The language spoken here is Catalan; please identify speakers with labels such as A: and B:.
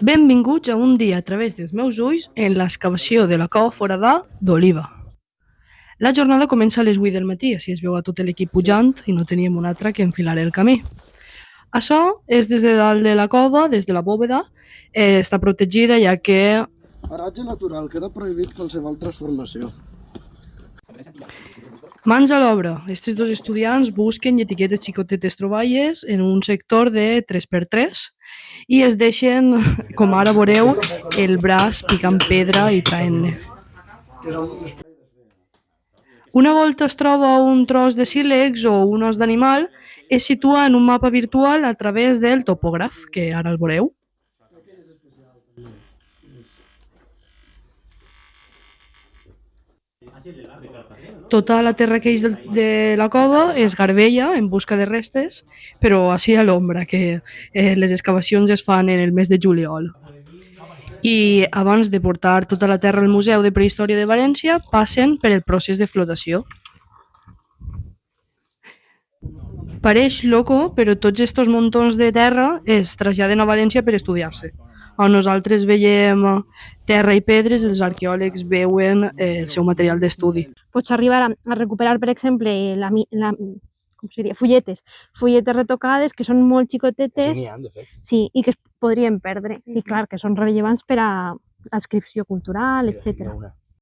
A: Benvinguts a un dia a través dels meus ulls en l'excavació de la cova foradà d'Oliva. La jornada comença a les 8 del matí, així es veu a tot l'equip pujant i no teníem un altre que enfilar el camí. Això és des de dalt de la cova, des de la bòveda, està protegida ja que
B: Paratge natural, queda prohibit qualsevol transformació.
A: mans a l'obra. Estos dos estudiants busquen i etiquetes xicotetes troballes en un sector de 3x3 i es deixen, com ara veureu, el braç picant pedra i traient-ne. Una volta es troba un tros de sílex o un os d'animal, es situa en un mapa virtual a través del topògraf, que ara el veureu. Tota la terra que eix de la cova es garbella en busca de restes, però així a l'ombra, que les excavacions es fan en el mes de juliol. I abans de portar tota la terra al Museu de Prehistòria de València, passen per el procés de flotació. Pareix loco, però tots estos muntons de terra es traslladen a València per estudiar-se. On nosaltres veiem terra i pedres, els arqueòlegs veuen el seu material d'estudi.
C: Pots arribar a recuperar, per exemple, com seria? Fulletes retocades que són molt xicotetes, sí, i que es podrien perdre. I clar, que són rellevants per a l'adscripció cultural, etc.